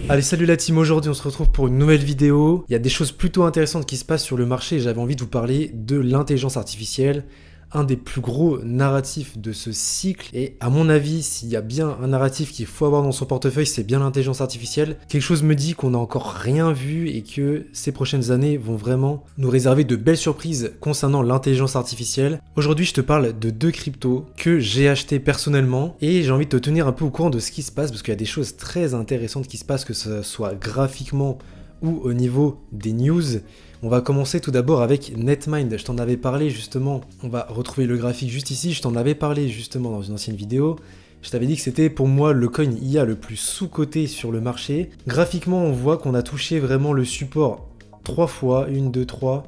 Allez, salut la team, aujourd'hui on se retrouve pour une nouvelle vidéo. Il y a des choses plutôt intéressantes qui se passent sur le marché et j'avais envie de vous parler de l'intelligence artificielle, un des plus gros narratifs de ce cycle. Et à mon avis, s'il y a bien un narratif qu'il faut avoir dans son portefeuille, c'est bien l'intelligence artificielle. Quelque chose me dit qu'on n'a encore rien vu et que ces prochaines années vont vraiment nous réserver de belles surprises concernant l'intelligence artificielle. Aujourd'hui, je te parle de 2 cryptos que j'ai achetés personnellement et j'ai envie de te tenir un peu au courant de ce qui se passe parce qu'il y a des choses très intéressantes qui se passent, que ce soit graphiquement ou au niveau des news. On va commencer tout d'abord avec Netmind. Je t'en avais parlé justement, on va retrouver le graphique juste ici, je t'en avais parlé justement dans une ancienne vidéo. Je t'avais dit que c'était pour moi le coin IA le plus sous-coté sur le marché. Graphiquement, on voit qu'on a touché vraiment le support 3 fois, 1, 2, 3.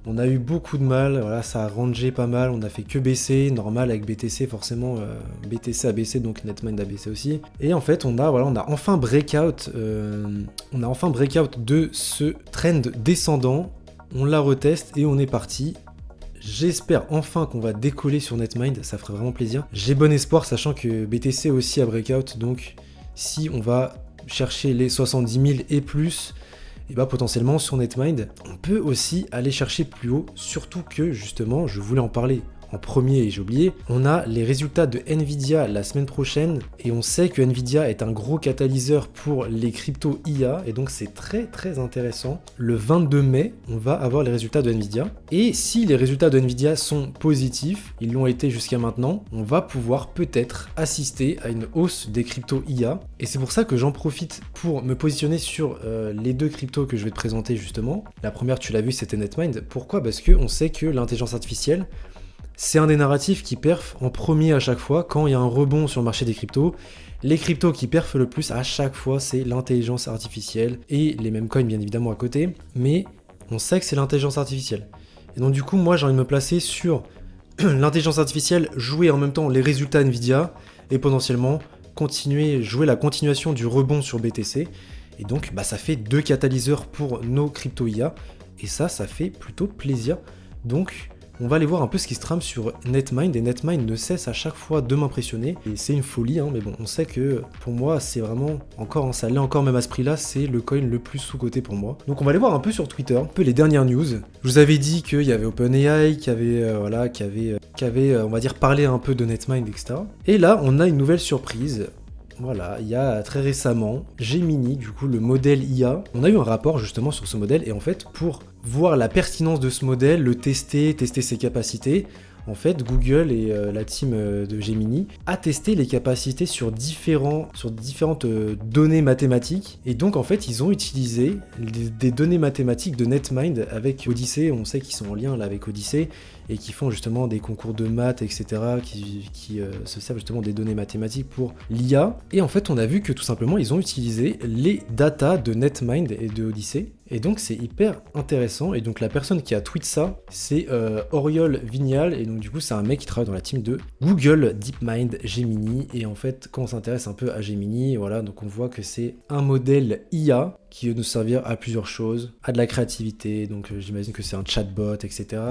On a eu beaucoup de mal, voilà, ça a rangé pas mal, on a fait que baisser, normal avec BTC forcément, BTC a baissé donc Netmind a baissé aussi. Et en fait on a enfin breakout, de ce trend descendant, on la reteste et on est parti. J'espère enfin qu'on va décoller sur Netmind, ça ferait vraiment plaisir. J'ai bon espoir sachant que BTC aussi a breakout, donc si on va chercher les 70 000 et plus, et bah potentiellement sur Netmind, on peut aussi aller chercher plus haut, surtout que justement, je voulais en parler en premier et j'ai oublié, on a les résultats de Nvidia la semaine prochaine et on sait que Nvidia est un gros catalyseur pour les cryptos IA et donc c'est très très intéressant. Le 22 mai, on va avoir les résultats de Nvidia et si les résultats de Nvidia sont positifs, ils l'ont été jusqu'à maintenant, on va pouvoir peut-être assister à une hausse des cryptos IA et c'est pour ça que j'en profite pour me positionner sur les 2 cryptos que je vais te présenter justement. La première, tu l'as vu, c'était Netmind. Pourquoi ? Parce qu'on sait que l'intelligence artificielle, c'est un des narratifs qui perf en premier à chaque fois quand il y a un rebond sur le marché des cryptos. Les cryptos qui perfent le plus à chaque fois, c'est l'intelligence artificielle et les mêmes coins bien évidemment à côté, mais on sait que c'est l'intelligence artificielle. Et donc du coup, moi j'ai envie de me placer sur l'intelligence artificielle, jouer en même temps les résultats Nvidia et potentiellement jouer la continuation du rebond sur BTC. Et donc ça fait 2 catalyseurs pour nos cryptos IA et ça fait plutôt plaisir. Donc on va aller voir un peu ce qui se trame sur Netmind, et Netmind ne cesse à chaque fois de m'impressionner, et c'est une folie, mais bon, on sait que pour moi, c'est vraiment, ça l'est encore même à ce prix-là, c'est le coin le plus sous-coté pour moi. Donc on va aller voir un peu sur Twitter, un peu les dernières news. Je vous avais dit qu'il y avait OpenAI, qui avait, on va dire, parlé un peu de Netmind, etc. Et là, on a une nouvelle surprise. Voilà, il y a très récemment, Gemini, du coup le modèle IA, on a eu un rapport justement sur ce modèle, et en fait pour voir la pertinence de ce modèle, le tester ses capacités, en fait Google et la team de Gemini a testé les capacités sur différentes données mathématiques, et donc en fait ils ont utilisé des données mathématiques de Netmind avec Odyssey. On sait qu'ils sont en lien là avec Odyssey, et qui font justement des concours de maths, etc., qui se servent justement des données mathématiques pour l'IA. Et en fait, on a vu que tout simplement, ils ont utilisé les datas de Netmind et de Odyssey. Et donc, c'est hyper intéressant. Et donc, la personne qui a tweet ça, c'est Oriol Vignal. Et donc, du coup, c'est un mec qui travaille dans la team de Google DeepMind Gemini. Et en fait, quand on s'intéresse un peu à Gemini, voilà, donc on voit que c'est un modèle IA qui veut nous servir à plusieurs choses, à de la créativité, donc j'imagine que c'est un chatbot, etc.,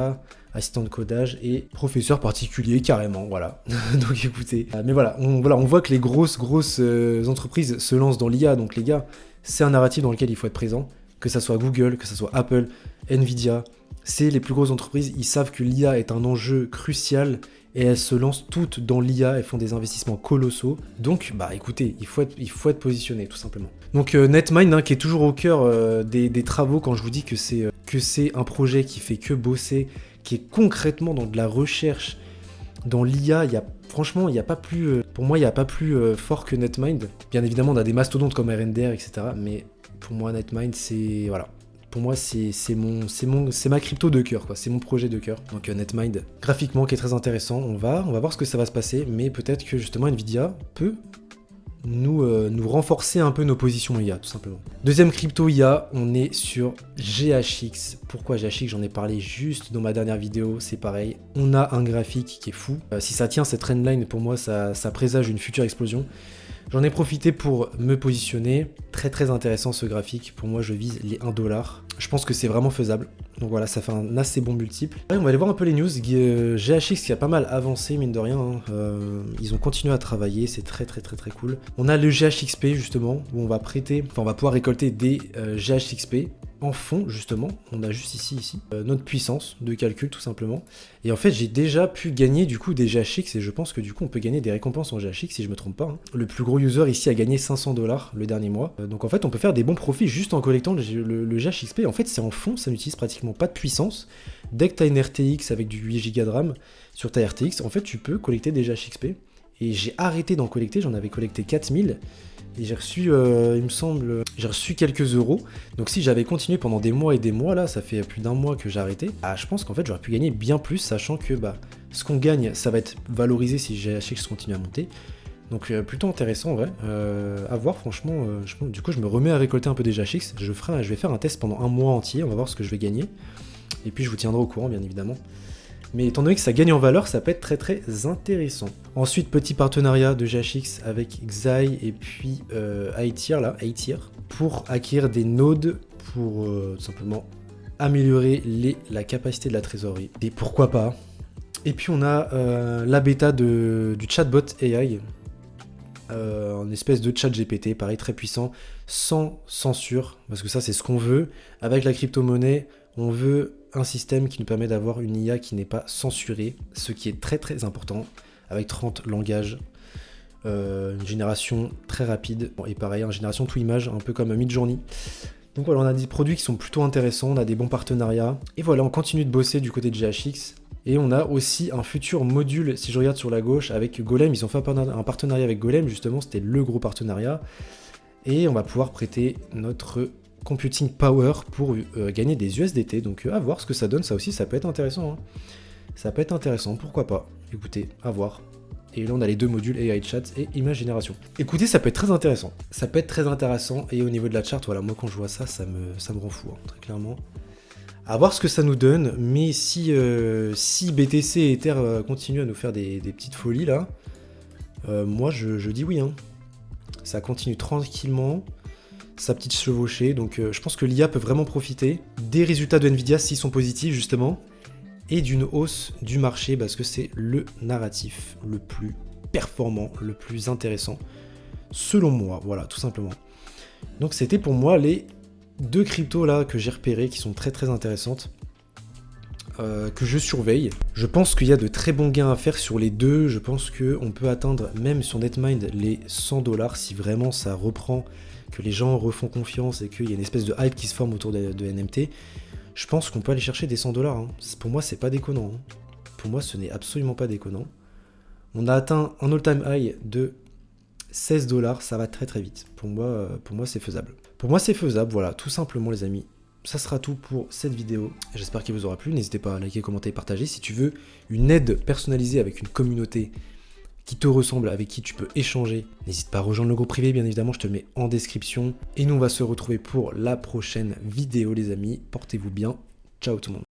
assistant de codage et professeur particulier carrément, voilà. Donc écoutez, mais voilà, on voit que les grosses entreprises se lancent dans l'IA, donc les gars, c'est un narratif dans lequel il faut être présent, que ça soit Google, que ça soit Apple, Nvidia, c'est les plus grosses entreprises, ils savent que l'IA est un enjeu crucial et elles se lancent toutes dans l'IA, elles font des investissements colossaux. Donc, écoutez, il faut être positionné, tout simplement. Donc, Netmind, qui est toujours au cœur des travaux, quand je vous dis que c'est un projet qui fait que bosser, qui est concrètement dans de la recherche, dans l'IA, franchement, il n'y a pas plus, pour moi, il n'y a pas plus fort que Netmind. Bien évidemment, on a des mastodontes comme RNDR, etc., mais pour moi, Netmind, c'est, voilà. Pour moi, c'est ma crypto de cœur, quoi. C'est mon projet de cœur. Donc Netmind, graphiquement, qui est très intéressant. On va voir ce que ça va se passer, mais peut-être que justement Nvidia peut nous renforcer un peu nos positions IA, tout simplement. Deuxième crypto IA, on est sur GHX. Pourquoi GHX? J'en ai parlé juste dans ma dernière vidéo, c'est pareil. On a un graphique qui est fou. Si ça tient cette trendline, pour moi, ça présage une future explosion. J'en ai profité pour me positionner. Très très intéressant ce graphique. Pour moi, je vise les 1$. Je pense que c'est vraiment faisable. Donc voilà, ça fait un assez bon multiple. Ouais, on va aller voir un peu les news. GHX qui a pas mal avancé, mine de rien. Hein. Ils ont continué à travailler, c'est très cool. On a le GHXP justement, où on va on va pouvoir récolter des GHXP en fond justement. On a juste ici notre puissance de calcul tout simplement. Et en fait, j'ai déjà pu gagner du coup des GHX et je pense que du coup, on peut gagner des récompenses en GHX si je me trompe pas. Hein. Le plus gros user ici a gagné 500$ le dernier mois. Donc en fait, on peut faire des bons profits juste en collectant le GHXP. En fait, c'est en fond, ça n'utilise pratiquement pas de puissance. Dès que tu as une RTX avec du 8 Go de RAM sur ta RTX, en fait, tu peux collecter des GHXP. Et j'ai arrêté d'en collecter, j'en avais collecté 4000. Et j'ai reçu, il me semble, j'ai reçu quelques euros. Donc si j'avais continué pendant des mois et des mois, là, ça fait plus d'un mois que j'ai arrêté, je pense qu'en fait j'aurais pu gagner bien plus, sachant que ce qu'on gagne, ça va être valorisé si GHX continue à monter. Donc plutôt intéressant en vrai, à voir franchement, du coup je me remets à récolter un peu des GHX, je vais faire un test pendant un mois entier, on va voir ce que je vais gagner. Et puis je vous tiendrai au courant bien évidemment. Mais étant donné que ça gagne en valeur, ça peut être très intéressant. Ensuite, petit partenariat de GHX avec Xai et puis A-Tier, pour acquérir des nodes pour tout simplement améliorer la capacité de la trésorerie. Et pourquoi pas. Et puis on a la bêta du chatbot AI, en espèce de chat GPT, pareil très puissant, sans censure, parce que ça c'est ce qu'on veut. Avec la crypto-monnaie, on veut un système qui nous permet d'avoir une IA qui n'est pas censurée, ce qui est très important, avec 30 langages, une génération très rapide, et pareil, une génération tout image, un peu comme Midjourney. Donc voilà, on a des produits qui sont plutôt intéressants, on a des bons partenariats, et voilà, on continue de bosser du côté de GHX, et on a aussi un futur module, si je regarde sur la gauche, avec Golem. Ils ont fait un partenariat avec Golem, justement, c'était le gros partenariat, et on va pouvoir prêter notre computing power pour gagner des USDT, donc à voir ce que ça donne. Ça aussi, ça peut être intéressant, hein. Ça peut être intéressant, pourquoi pas. Écoutez, à voir. Et là on a les deux modules AI chat et image génération. Écoutez, ça peut être très intéressant, et au niveau de la chart, voilà, moi quand je vois ça, ça me rend fou, hein, très clairement. À voir ce que ça nous donne, mais si BTC et Ether continuent à nous faire des petites folies là, moi je dis oui, hein. Ça continue tranquillement, sa petite chevauchée, donc je pense que l'IA peut vraiment profiter des résultats de Nvidia s'ils sont positifs justement, et d'une hausse du marché parce que c'est le narratif le plus performant, le plus intéressant, selon moi, voilà, tout simplement. Donc c'était pour moi les deux cryptos là que j'ai repérées, qui sont très intéressantes, que je surveille. Je pense qu'il y a de très bons gains à faire sur les deux, je pense qu'on peut atteindre même sur Netmind les 100$ si vraiment ça reprend, que les gens refont confiance et qu'il y a une espèce de hype qui se forme autour de NMT. Je pense qu'on peut aller chercher des 100$. Hein. Pour moi, c'est pas déconnant. Hein. Pour moi, ce n'est absolument pas déconnant. On a atteint un all-time high de 16$. Ça va très vite. Pour moi, c'est faisable. Pour moi, c'est faisable. Voilà, tout simplement, les amis. Ça sera tout pour cette vidéo. J'espère qu'il vous aura plu. N'hésitez pas à liker, commenter et partager. Si tu veux une aide personnalisée avec une communauté qui te ressemble, avec qui tu peux échanger, n'hésite pas à rejoindre le groupe privé, bien évidemment, je te le mets en description. Et nous, on va se retrouver pour la prochaine vidéo, les amis. Portez-vous bien. Ciao tout le monde.